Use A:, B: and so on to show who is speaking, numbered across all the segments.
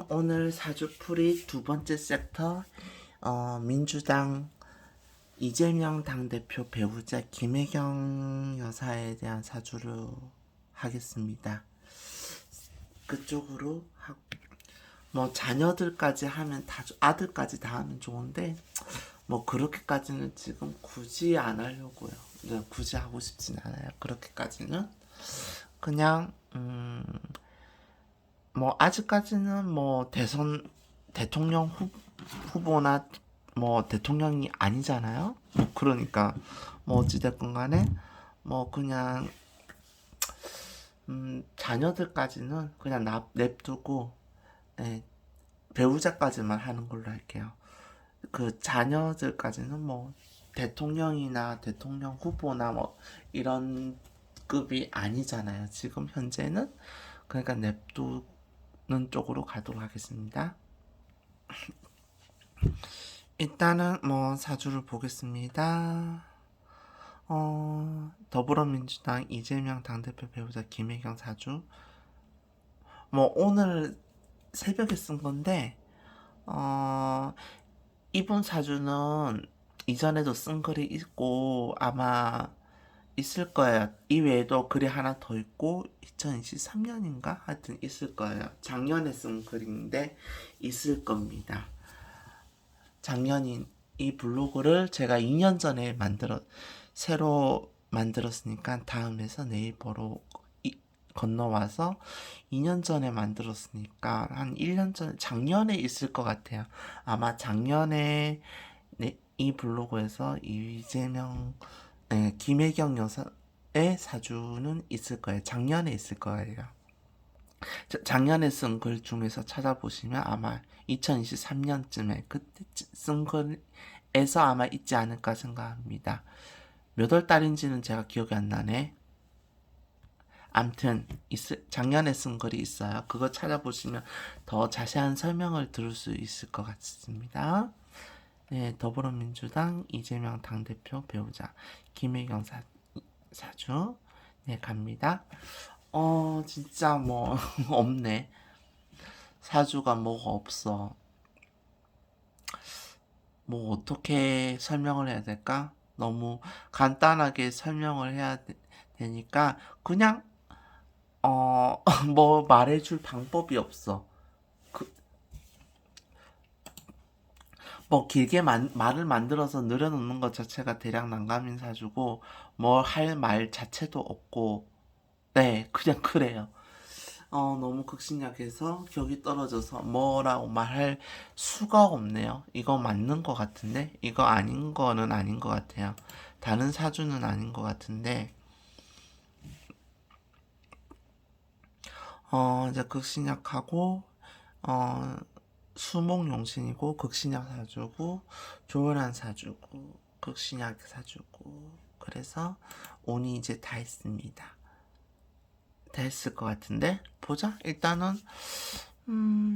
A: 오늘 사주풀이 두 번째 섹터, 민주당 이재명 당대표 배우자 김혜경 여사에 대한 사주를 하겠습니다. 그쪽으로 하고, 뭐 자녀들까지 하면 아들까지 다 하면 좋은데, 뭐 그렇게까지는 지금 굳이 안 하려고요. 네, 굳이 하고 싶진 않아요. 그렇게까지는 그냥 뭐 아직까지는 뭐 대통령 후보나 뭐 대통령이 아니잖아요. 뭐 그러니까 뭐 어찌됐건 간에 뭐 그냥 자녀들까지는 그냥 냅두고, 예, 배우자까지만 하는 걸로 할게요. 그 자녀들까지는 뭐 대통령이나 대통령 후보나 뭐 이런 급이 아니잖아요. 지금 현재는. 그러니까 냅두는 쪽으로 가도록 하겠습니다. 일단은 뭐 사주를 보겠습니다. 더불어민주당 이재명 당대표 배우자 김혜경 사주. 뭐 오늘 새벽에 쓴 건데, 이분 사주는 이전에도 쓴 글이 있고 아마 있을 거예요. 이 외에도 글이 하나 더 있고 2023년인가 하여튼 있을 거예요. 작년에 쓴 글인데 있을 겁니다. 작년인 이 블로그를 제가 2년 전에 새로 만들었으니까 다음에서 네이버로 건너와서 2년 전에 만들었으니까 한 1년 전, 작년에 있을 것 같아요. 아마 작년에 이 블로그에서 이재명, 김혜경 여사의 사주는 있을 거예요. 작년에 있을 거예요. 작년에 쓴 글 중에서 찾아보시면 아마 2023년쯤에 그때 쓴 글에서 아마 있지 않을까 생각합니다. 몇 월 달인지는 제가 기억이 안 나네. 암튼 작년에 쓴 글이 있어요. 그거 찾아보시면 더 자세한 설명을 들을 수 있을 것 같습니다. 네, 더불어민주당 이재명 당대표 배우자 김혜경 사주. 네, 갑니다. 진짜 뭐 없네. 사주가 뭐가 없어. 뭐 어떻게 설명을 해야 될까? 너무 간단하게 설명을 해야 되니까 그냥 뭐 말해줄 방법이 없어. 그, 뭐 길게 말을 만들어서 늘어놓는 것 자체가 대략 난감인 사주고 뭐 할 말 자체도 없고, 네, 그냥 그래요. 너무 극신약해서 격이 떨어져서 뭐라고 말할 수가 없네요. 이거 맞는 것 같은데 이거 아닌 거는 아닌 것 같아요. 다른 사주는 아닌 것 같은데, 이제 극신약하고, 어, 수목용신이고 극신약 사주고 조연한 사주고 극신약 사주고, 그래서 운이 이제 다 했습니다. 다 했을 것 같은데 보자. 일단은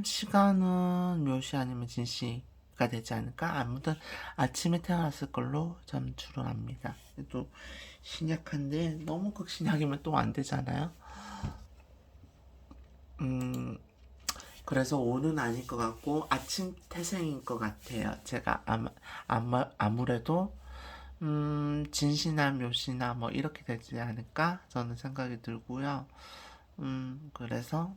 A: 시간은 묘시 아니면 진시가 되지 않을까. 아무튼 아침에 태어났을 걸로 저는 추론합니다. 또 신약한데 너무 극신약이면 또 안 되잖아요. 그래서 오는 아닐 것 같고 아침 태생인 것 같아요. 제가 아무래도 진시나 묘시나 뭐 이렇게 되지 않을까 저는 생각이 들고요. 그래서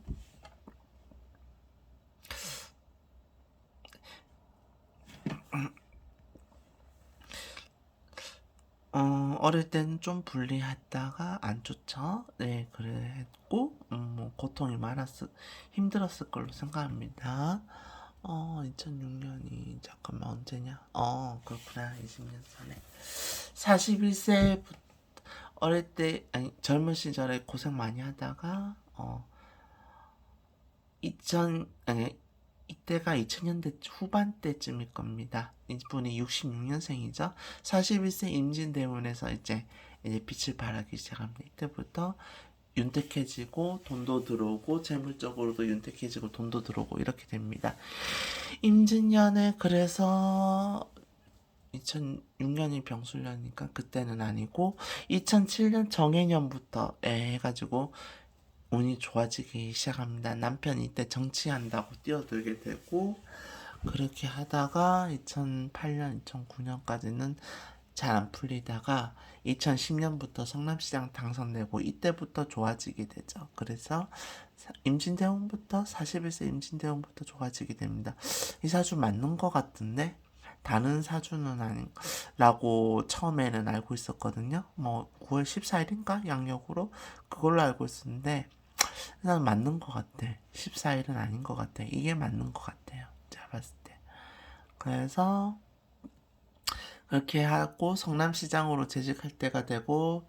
A: 어릴 때는 좀 불리했다가 안 좋죠. 네, 그랬고, 뭐, 힘들었을 걸로 생각합니다. 2006년이, 잠깐만, 언제냐? 그렇구나, 20년 전에. 41세, 어릴 때, 아니, 젊은 시절에 고생 많이 하다가, 아니, 이때가 2000년대 후반때쯤일 겁니다. 이분이 66년생이죠. 41세 임진대운에서 이제 빛을 발하기 시작합니다. 이때부터 윤택해지고 돈도 들어오고 재물적으로도 윤택해지고 돈도 들어오고 이렇게 됩니다. 임진년에 그래서 2006년이 병술년이니까 그때는 아니고 2007년 정해년부터 해가지고 운이 좋아지기 시작합니다. 남편이 이때 정치한다고 뛰어들게 되고, 그렇게 하다가 2008년, 2009년까지는 잘 안 풀리다가 2010년부터 성남시장 당선되고 이때부터 좋아지게 되죠. 그래서 임진대운부터 41세 임진대운부터 좋아지게 됩니다. 이 사주 맞는 것 같은데 다른 사주는 아닌라고 처음에는 알고 있었거든요. 뭐 9월 14일인가 양력으로 그걸로 알고 있었는데 난 맞는 것 같아. 14일은 아닌 것 같아. 이게 맞는 것 같아요. 제가 봤을 때. 그래서 그렇게 하고 성남시장으로 재직할 때가 되고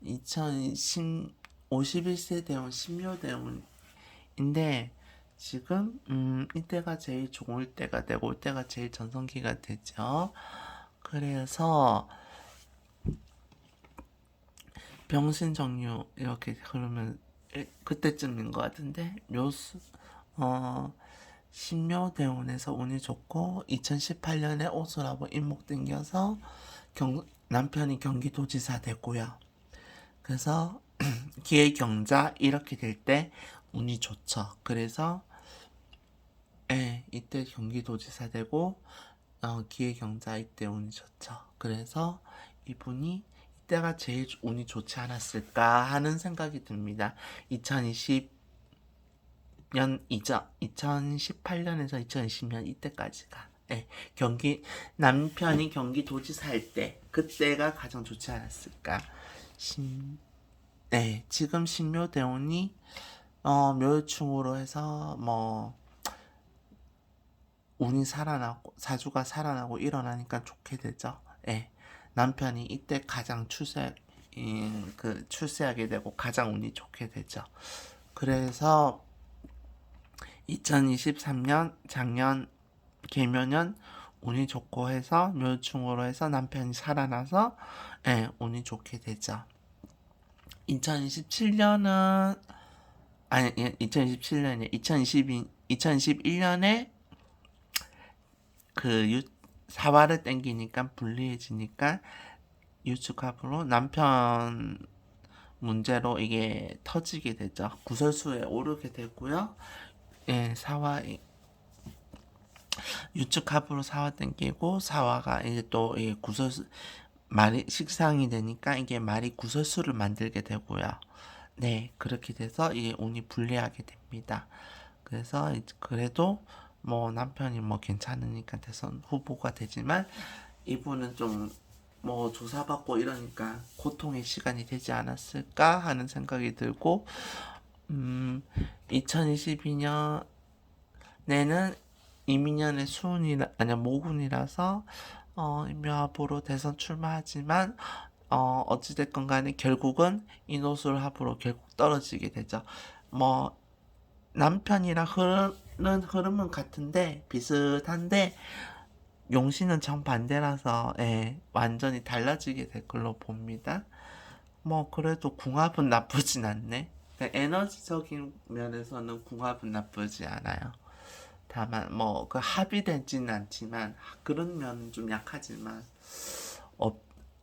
A: 2010 51세 대원 신묘대원인데 지금 이때가 제일 좋을 때가 되고 이때가 제일 전성기가 되죠. 그래서 병신정유 이렇게 흐르면 그때쯤인 것 같은데 묘수 신묘대운에서 운이 좋고 2018년에 오수라고 인목 땡겨서 남편이 경기도지사 되고요. 그래서 기회경자 이렇게 될 때 운이 좋죠. 그래서 이때 경기도지사 되고 기회경자 이때 운이 좋죠. 그래서 이분이 이때가 제일 운이 좋지 않았을까 하는 생각이 듭니다. 2020년 이전 2018년에서 2020년 이때까지가 남편이 경기도지사 할 때 그때가 가장 좋지 않았을까. 지금 신묘대운이 묘충으로 해서 뭐 운이 살아나고 사주가 살아나고 일어나니까 좋게 되죠. 남편이 이때 가장 출세하게 되고 가장 운이 좋게 되죠. 그래서 2023년 작년 개묘년 운이 좋고 해서 묘충으로 해서 남편이 살아나서 운이 좋게 되죠. 2027년은 아니 2027년이 2021년에 그 사화를 땡기니까 불리해지니까 유축합으로 남편 문제로 이게 터지게 되죠. 구설수에 오르게 되고요. 사화 유축합으로 사화 땡기고 사화가 이제 또 이게 구설수 말이 식상이 되니까 이게 말이 구설수를 만들게 되고요. 그렇게 돼서 이게 운이 불리하게 됩니다. 그래서 그래도 뭐 남편이 뭐 괜찮으니까 대선 후보가 되지만 이분은 좀 뭐 조사받고 이러니까 고통의 시간이 되지 않았을까 하는 생각이 들고 2022년에는 이민년의 모군이라서 임묘합으로 대선 출마하지만 어찌됐건 간에 결국은 인호술 합으로 결국 떨어지게 되죠. 뭐 남편이랑 흐름은 같은데 비슷한데 용신은 정반대라서 완전히 달라지게 될 걸로 봅니다. 뭐 그래도 궁합은 나쁘진 않네. 에너지적인 면에서는 궁합은 나쁘지 않아요. 다만 뭐 그 합의되지는 않지만 그런 면은 좀 약하지만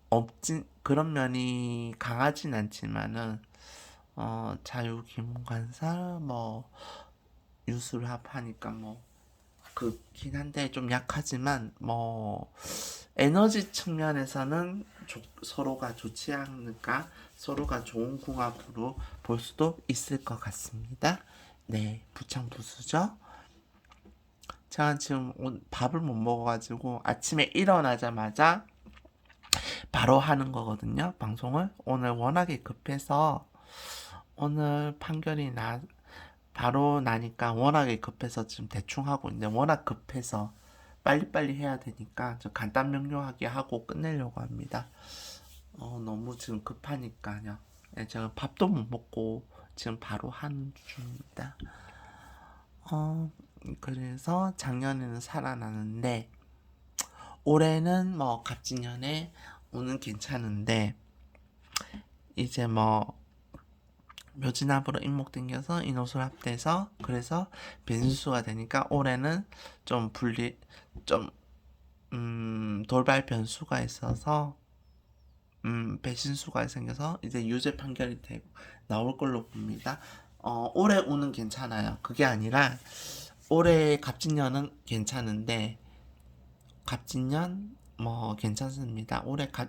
A: 없진 그런 면이 강하진 않지만은 자유기문관사 뭐 유술합하니까 뭐 그긴 한데 좀 약하지만 뭐 에너지 측면에서는 서로가 좋지 않을까 서로가 좋은 궁합으로 볼 수도 있을 것 같습니다. 부창부수죠. 제가 지금 밥을 못 먹어가지고 아침에 일어나자마자 바로 하는 거거든요. 방송을 오늘 워낙에 급해서 오늘 판결이 바로 나니까 워낙에 급해서 지금 대충 하고 있는데 워낙 급해서 빨리빨리 해야 되니까 저 간단 명료하게 하고 끝내려고 합니다. 너무 지금 급하니까요. 제가 밥도 못 먹고 지금 바로 하는 중입니다. 그래서 작년에는 살아나는데 올해는 뭐 갑진년에 오는 괜찮은데 이제 뭐 묘진합으로 인목 땡겨서 인호술 합돼서 그래서 변수가 되니까 올해는 좀 돌발 변수가 있어서 배신수가 생겨서 이제 유죄 판결이 나올 걸로 봅니다. 올해 운은 괜찮아요. 그게 아니라 올해 갑진년은 괜찮은데 갑진년 뭐 괜찮습니다.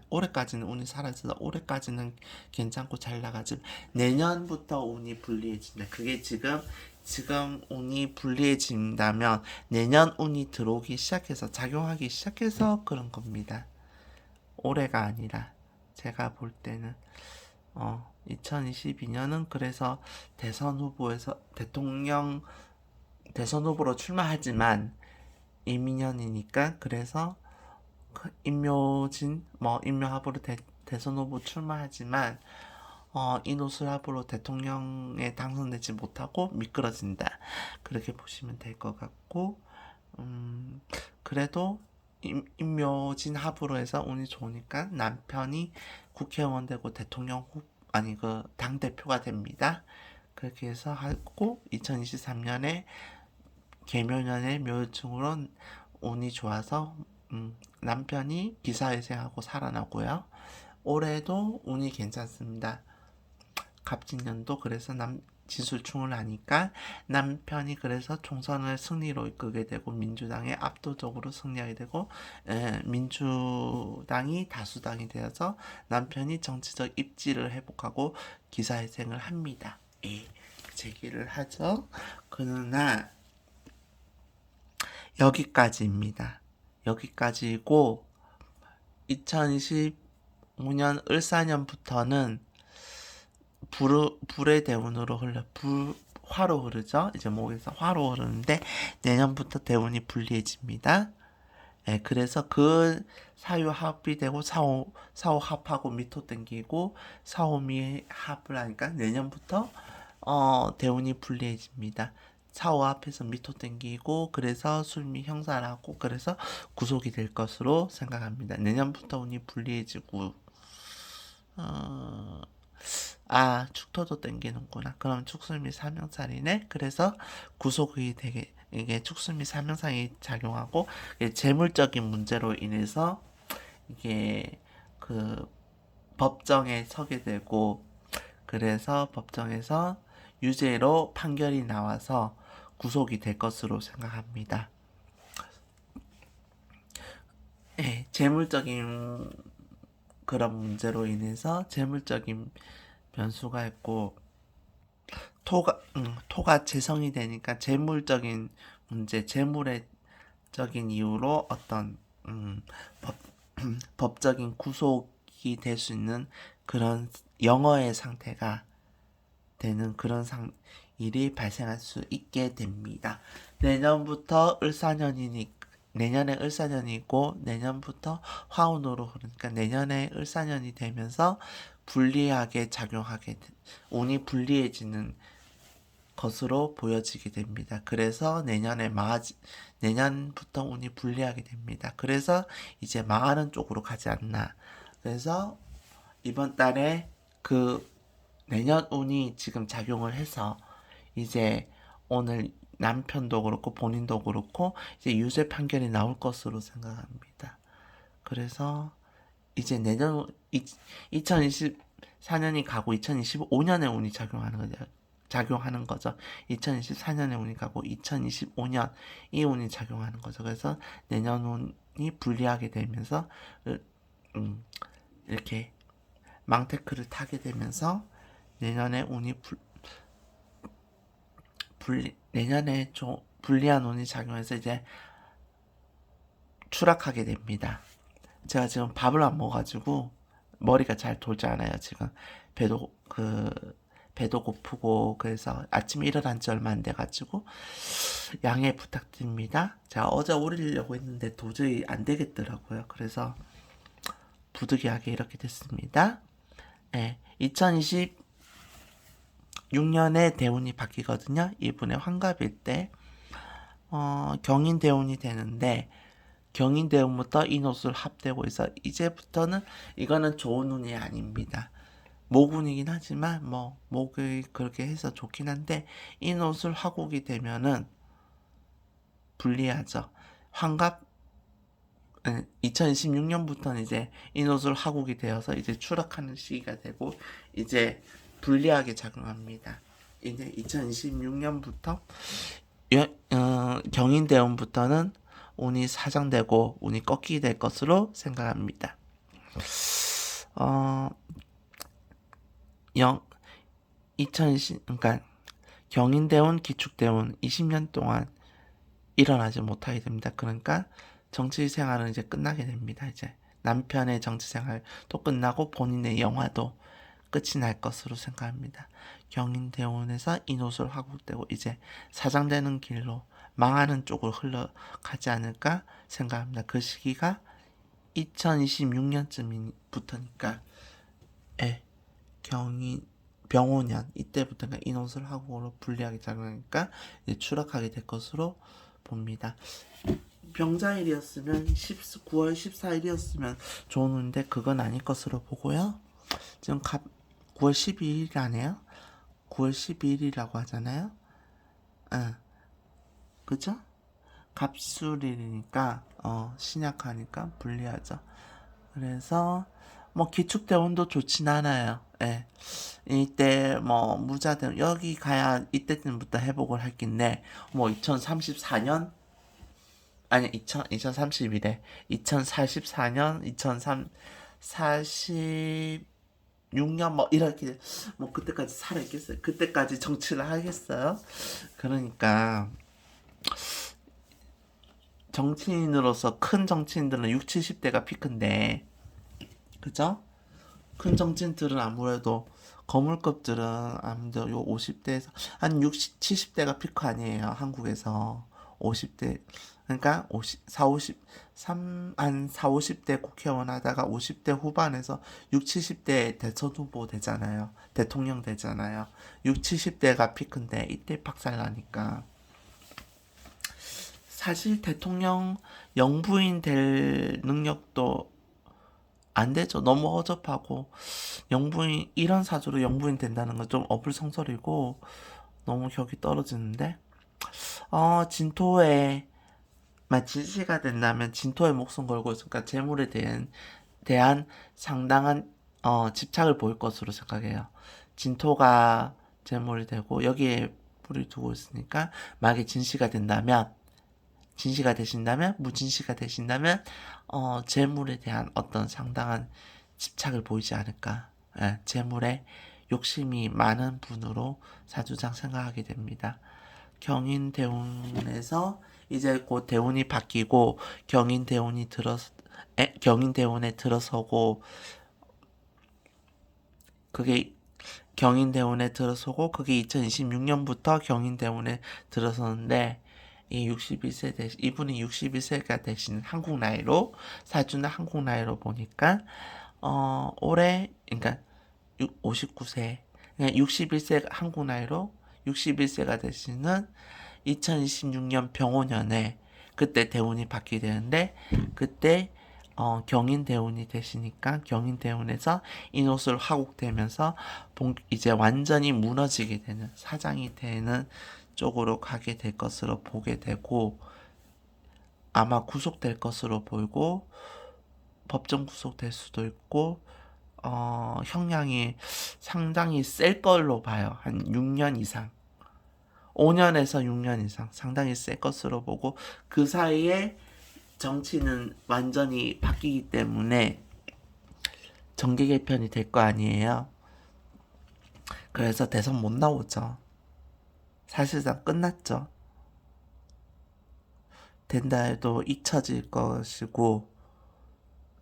A: 올해까지는 운이 살아있어서 올해까지는 괜찮고 잘 나가지. 내년부터 운이 불리해진다. 그게 지금 운이 불리해진다면 내년 운이 들어오기 시작해서 작용하기 시작해서 그런 겁니다. 올해가 아니라 제가 볼 때는 2022년은 그래서 대선 후보로 출마하지만 이민년이니까 그래서 임묘합으로 대선 후보 출마하지만 인오술합으로 대통령에 당선되지 못하고 미끄러진다. 그렇게 보시면 될 것 같고 그래도 임묘진 합으로 해서 운이 좋으니까 남편이 국회의원 되고 당대표가 됩니다. 그렇게 해서 하고 2023년에 계묘년에 묘충으로 운이 좋아서 남편이 기사회생하고 살아나고요. 올해도 운이 괜찮습니다. 갑진년도 그래서 지술충을 하니까 남편이 그래서 총선을 승리로 이끌게 되고 민주당에 압도적으로 승리하게 되고 민주당이 다수당이 되어서 남편이 정치적 입지를 회복하고 기사회생을 합니다. 예, 제기를 하죠. 그러나 여기까지입니다. 여기까지고 2025년 을사년부터는 불의 대운으로 화로 흐르죠. 이제 목에서 화로 흐르는데 내년부터 대운이 불리해집니다. 예, 그래서 그 사유 합이 되고 사오 합하고 미토 땡기고 사오미 합을 하니까 내년부터 대운이 불리해집니다. 사오 앞에서 미토 땡기고 그래서 술미 형사를 하고 그래서 구속이 될 것으로 생각합니다. 내년부터 운이 불리해지고 축토도 땡기는구나. 그럼 축술미 사명살이네. 그래서 구속이 되게 이게 축술미 사명상이 작용하고 재물적인 문제로 인해서 이게 그 법정에 서게 되고 그래서 법정에서 유죄로 판결이 나와서 구속이 될 것으로 생각합니다. 네, 재물적인 그런 문제로 인해서 재물적인 변수가 있고 토가 재성이 되니까 재물적인 문제, 재물적인 이유로 어떤 법적인 구속이 될 수 있는 그런 영어의 상태가 되는 그런 일이 발생할 수 있게 됩니다. 내년에 을사년이고 내년부터 화운으로 그러니까 내년에 을사년이 되면서 불리하게 운이 불리해지는 것으로 보여지게 됩니다. 그래서 내년부터 운이 불리하게 됩니다. 그래서 이제 망하는 쪽으로 가지 않나. 그래서 이번 달에 내년 운이 지금 작용을 해서 이제 오늘 남편도 그렇고 본인도 그렇고 이제 유죄 판결이 나올 것으로 생각합니다. 그래서 이제 내년 2024년이 가고 2025년에 운이 작용하는 거죠. 2024년에 운이 가고 2025년 이 운이 작용하는 거죠. 그래서 내년 운이 불리하게 되면서 이렇게 망테크를 타게 되면서 내년에 운이 내년에 좀 불리한 운이 작용해서 이제 추락하게 됩니다. 제가 지금 밥을 안 먹어가지고 머리가 잘 돌지 않아요. 지금 배도 고프고 그래서 아침에 일어난 지 얼마 안 돼가지고 양해 부탁드립니다. 제가 어제 올리려고 했는데 도저히 안 되겠더라고요. 그래서 부득이하게 이렇게 됐습니다. 네, 2026년에 대운이 바뀌거든요. 이분의 환갑일 때 경인 대운이 되는데 경인 대운부터 인호술 합되고 있어 이제부터는 이거는 좋은 운이 아닙니다. 모군이긴 하지만 목이 그렇게 해서 좋긴 한데 인호술 화국이 되면은 불리하죠. 환갑 2026년부터는 이제 인호술 화국이 되어서 이제 추락하는 시기가 되고 이제 불리하게 작용합니다. 이제 2026년부터 경인대원부터는 운이 사장되고 운이 꺾이게 될 것으로 생각합니다. 어, 영 2020, 그러니까 경인대운, 기축대운 20년 동안 일어나지 못하게 됩니다. 그러니까 정치 생활은 이제 끝나게 됩니다. 이제 남편의 정치 생활도 끝나고 본인의 영화도 끝이 날 것으로 생각합니다. 경인대원에서 인호술 화국되고 이제 사장되는 길로 망하는 쪽으로 흘러가지 않을까 생각합니다. 그 시기가 2026년쯤부터니까 경인 병오년 이때부터가 인호술 화국으로 불리하게 작용하니까 이제 추락하게 될 것으로 봅니다. 병자일이었으면 9월 14일이었으면 좋은 운인데 그건 아닐 것으로 보고요. 지금 9월 12일 아니에요? 9월 12일이라고 하잖아요. 그죠? 갑술일이니까 신약하니까 불리하죠. 그래서 뭐 기축대운도 좋진 않아요. 예. 이때 뭐 무자대운 여기 가야 이때쯤부터 회복을 할 긴데 뭐 2034년 아니 2031에 2044년 2046년 뭐 이렇게 뭐 그때까지 살아있겠어요. 그때까지 정치를 하겠어요. 그러니까 정치인으로서 큰 정치인들은 6, 70대가 피크인데 그죠? 큰 정치인들은 아무래도 거물급들은 아무래도 요 50대에서 한 60, 70대가 피크 아니에요. 한국에서 50대 그러니까 4, 한 4, 50대 국회의원 하다가 50대 후반에서 6, 70대 대선 후보 되잖아요. 대통령 되잖아요. 6, 70대가 피크인데 이때 박살나니까 사실 대통령 영부인 될 능력도 안 되죠. 너무 허접하고 영부인 이런 사주로 영부인 된다는 건 좀 어불성설이고 너무 격이 떨어지는데 진토에 진시가 된다면 진토에 목숨 걸고 있으니까 재물에 대한 상당한 집착을 보일 것으로 생각해요. 진토가 재물이 되고 여기에 불을 두고 있으니까 만약에 진시가 되신다면 무진시가 되신다면 재물에 대한 어떤 상당한 집착을 보이지 않을까. 재물에 욕심이 많은 분으로 사주상 생각하게 됩니다. 경인대운에서 이제 곧 대운이 바뀌고 경인대운에 들어서고 그게 경인대운에 들어서고 그게 2026년부터 경인대운에 들어서는데 이 61세 이분이 61세가 되신 한국 나이로 사주는 한국 나이로 보니까 올해 그러니까 59세 그러니까 61세 한국 나이로 61세가 되시는 2026년 병오년에 그때 대운이 바뀌게 되는데 그때 경인대운이 되시니까 경인대운에서 인호술 화국되면서 이제 완전히 무너지게 되는 사장이 되는 쪽으로 가게 될 것으로 보게 되고 아마 구속될 것으로 보이고 법정 구속될 수도 있고 형량이 상당히 셀 걸로 봐요. 한 6년 이상 5년에서 6년 이상 상당히 셀 것으로 보고 그 사이에 정치는 완전히 바뀌기 때문에 정계 개편이 될 거 아니에요. 그래서 대선 못 나오죠. 사실상 끝났죠. 된다 해도 잊혀질 것이고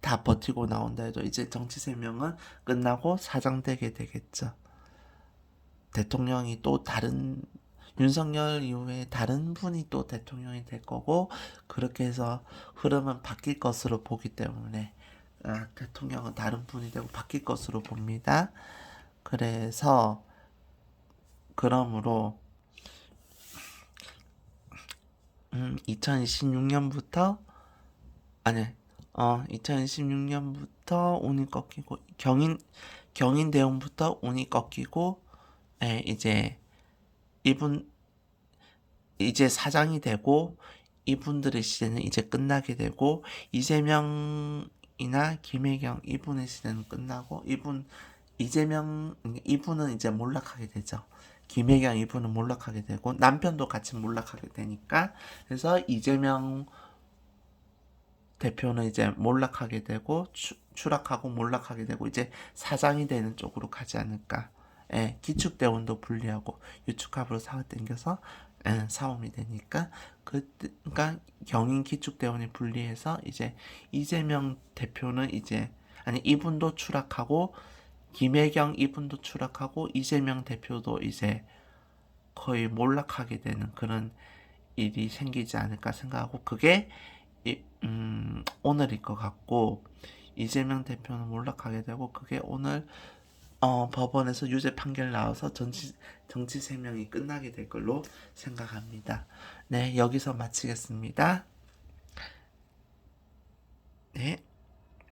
A: 다 버티고 나온다 해도 이제 정치 생명은 끝나고 사장되게 되겠죠. 대통령이 또 다른 윤석열 이후에 다른 분이 또 대통령이 될 거고 그렇게 해서 흐름은 바뀔 것으로 보기 때문에 대통령은 다른 분이 되고 바뀔 것으로 봅니다. 그래서 그러므로 2026년부터 아니 2026년부터 운이 꺾이고 경인대운부터 운이 꺾이고 이제 이제 사장이 되고 이분들의 시대는 이제 끝나게 되고 이재명이나 김혜경 이분의 시대는 끝나고 이분은 이제 몰락하게 되죠. 김혜경 이분은 몰락하게 되고 남편도 같이 몰락하게 되니까 그래서 이재명 대표는 이제 몰락하게 되고 추락하고 몰락하게 되고 이제 사장이 되는 쪽으로 가지 않을까. 예, 기축대원도 불리하고 유축합으로 사와 땡겨서 예, 사옴이 되니까 그러니까 경인 기축대원이 불리해서 이제 이재명 대표는 이제 아니 이분도 추락하고 김혜경 이분도 추락하고 이재명 대표도 이제 거의 몰락하게 되는 그런 일이 생기지 않을까 생각하고 그게 오늘일 것 같고 이재명 대표는 몰락하게 되고 그게 오늘 법원에서 유죄 판결 나와서 정치 생명이 끝나게 될 걸로 생각합니다. 네, 여기서 마치겠습니다. 네.